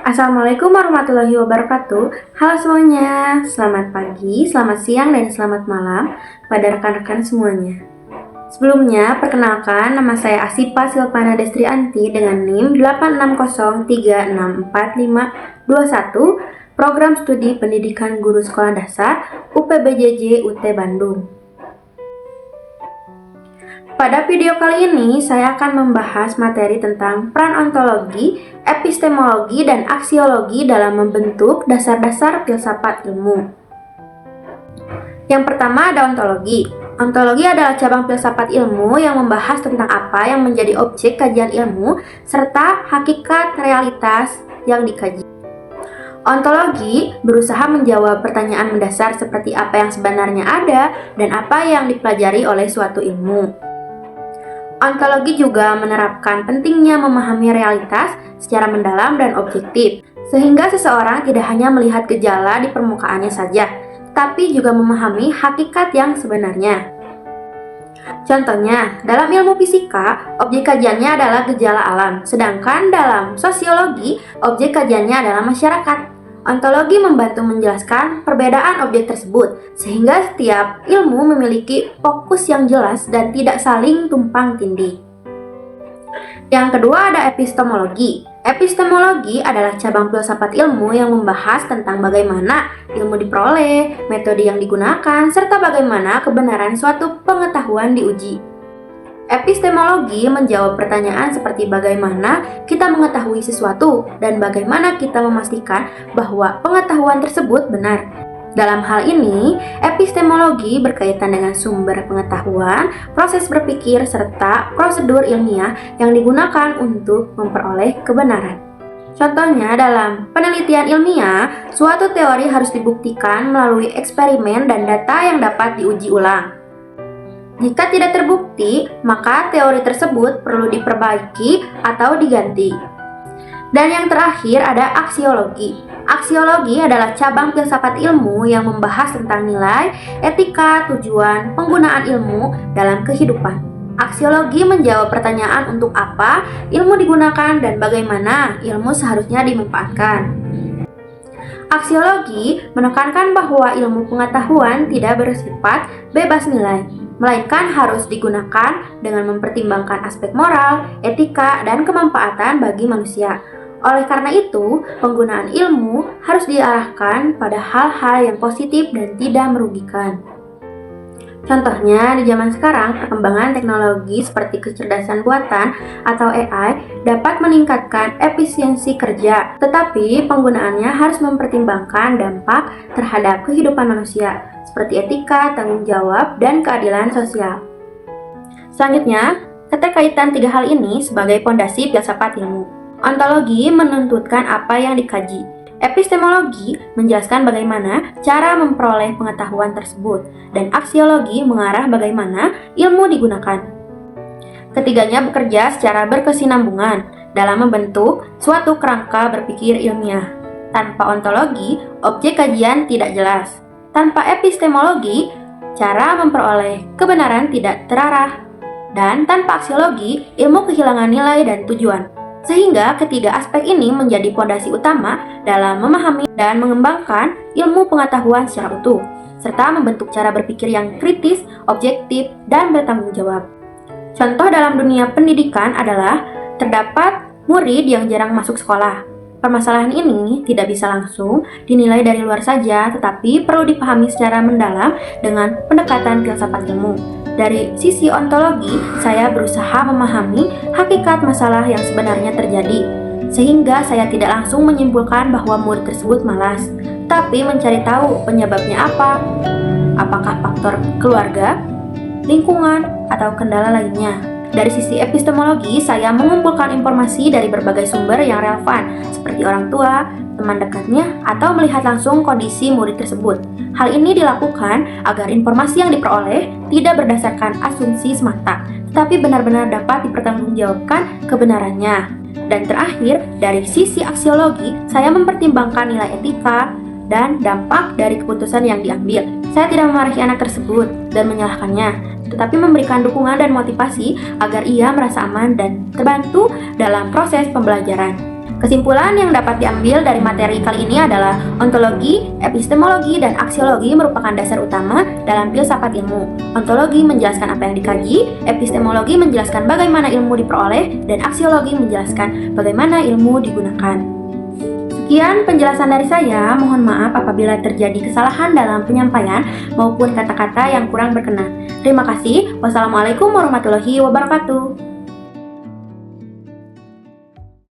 Assalamualaikum warahmatullahi wabarakatuh. Halo semuanya, selamat pagi, selamat siang, dan selamat malam pada rekan-rekan semuanya. Sebelumnya, perkenalkan nama saya Asipa Silvana Destrianti dengan NIM 860364521, Program Studi Pendidikan Guru Sekolah Dasar UPBJJ UT Bandung. Pada video kali ini, saya akan membahas materi tentang peran ontologi, epistemologi, dan aksiologi dalam membentuk dasar-dasar filsafat ilmu. Yang pertama ada ontologi. Ontologi adalah cabang filsafat ilmu yang membahas tentang apa yang menjadi objek kajian ilmu, serta hakikat realitas yang dikaji. Ontologi berusaha menjawab pertanyaan mendasar seperti apa yang sebenarnya ada dan apa yang dipelajari oleh suatu ilmu. Ontologi juga menerapkan pentingnya memahami realitas secara mendalam dan objektif, sehingga seseorang tidak hanya melihat gejala di permukaannya saja, tapi juga memahami hakikat yang sebenarnya. Contohnya, dalam ilmu fisika, objek kajiannya adalah gejala alam, sedangkan dalam sosiologi, objek kajiannya adalah masyarakat. Ontologi membantu menjelaskan perbedaan objek tersebut, sehingga setiap ilmu memiliki fokus yang jelas dan tidak saling tumpang tindih. Yang kedua ada epistemologi. Epistemologi adalah cabang filsafat ilmu yang membahas tentang bagaimana ilmu diperoleh, metode yang digunakan, serta bagaimana kebenaran suatu pengetahuan diuji. Epistemologi menjawab pertanyaan seperti bagaimana kita mengetahui sesuatu dan bagaimana kita memastikan bahwa pengetahuan tersebut benar. Dalam hal ini, epistemologi berkaitan dengan sumber pengetahuan, proses berpikir, serta prosedur ilmiah yang digunakan untuk memperoleh kebenaran. Contohnya, dalam penelitian ilmiah, suatu teori harus dibuktikan melalui eksperimen dan data yang dapat diuji ulang. Jika tidak terbukti, maka teori tersebut perlu diperbaiki atau diganti. Dan yang terakhir ada aksiologi. Aksiologi adalah cabang filsafat ilmu yang membahas tentang nilai, etika, tujuan, penggunaan ilmu dalam kehidupan. Aksiologi menjawab pertanyaan untuk apa ilmu digunakan dan bagaimana ilmu seharusnya dimanfaatkan. Aksiologi menekankan bahwa ilmu pengetahuan tidak bersifat bebas nilai, melainkan harus digunakan dengan mempertimbangkan aspek moral, etika, dan kemanfaatan bagi manusia. Oleh karena itu, penggunaan ilmu harus diarahkan pada hal-hal yang positif dan tidak merugikan. Contohnya, di zaman sekarang, perkembangan teknologi seperti kecerdasan buatan atau AI dapat meningkatkan efisiensi kerja, tetapi penggunaannya harus mempertimbangkan dampak terhadap kehidupan manusia, seperti etika, tanggung jawab, dan keadilan sosial. Selanjutnya, keterkaitan tiga hal ini sebagai pondasi filsafat ilmu. Ontologi menuntutkan apa yang dikaji. Epistemologi menjelaskan bagaimana cara memperoleh pengetahuan tersebut, dan aksiologi mengarah bagaimana ilmu digunakan. Ketiganya bekerja secara berkesinambungan dalam membentuk suatu kerangka berpikir ilmiah. Tanpa ontologi, objek kajian tidak jelas. Tanpa epistemologi, cara memperoleh kebenaran tidak terarah. Dan tanpa aksiologi, ilmu kehilangan nilai dan tujuan. Sehingga ketiga aspek ini menjadi fondasi utama dalam memahami dan mengembangkan ilmu pengetahuan secara utuh, serta membentuk cara berpikir yang kritis, objektif, dan bertanggung jawab. Contoh dalam dunia pendidikan adalah terdapat murid yang jarang masuk sekolah. Permasalahan ini tidak bisa langsung dinilai dari luar saja, tetapi perlu dipahami secara mendalam dengan pendekatan filsafat ilmu. Dari sisi ontologi, saya berusaha memahami hakikat masalah yang sebenarnya terjadi, sehingga saya tidak langsung menyimpulkan bahwa murid tersebut malas, tapi mencari tahu penyebabnya apa. Apakah faktor keluarga, lingkungan, atau kendala lainnya. Dari sisi epistemologi, saya mengumpulkan informasi dari berbagai sumber yang relevan, seperti orang tua, teman dekatnya, atau melihat langsung kondisi murid tersebut. Hal ini dilakukan agar informasi yang diperoleh tidak berdasarkan asumsi semata, tetapi benar-benar dapat dipertanggungjawabkan kebenarannya. Dan terakhir, dari sisi aksiologi, saya mempertimbangkan nilai etika dan dampak dari keputusan yang diambil. Saya tidak memarahi anak tersebut dan menyalahkannya, tetapi memberikan dukungan dan motivasi agar ia merasa aman dan terbantu dalam proses pembelajaran. Kesimpulan yang dapat diambil dari materi kali ini adalah ontologi, epistemologi, dan aksiologi merupakan dasar utama dalam filsafat ilmu. Ontologi menjelaskan apa yang dikaji, epistemologi menjelaskan bagaimana ilmu diperoleh, dan aksiologi menjelaskan bagaimana ilmu digunakan. Sekian penjelasan dari saya, mohon maaf apabila terjadi kesalahan dalam penyampaian maupun kata-kata yang kurang berkenan. Terima kasih. Wassalamualaikum warahmatullahi wabarakatuh.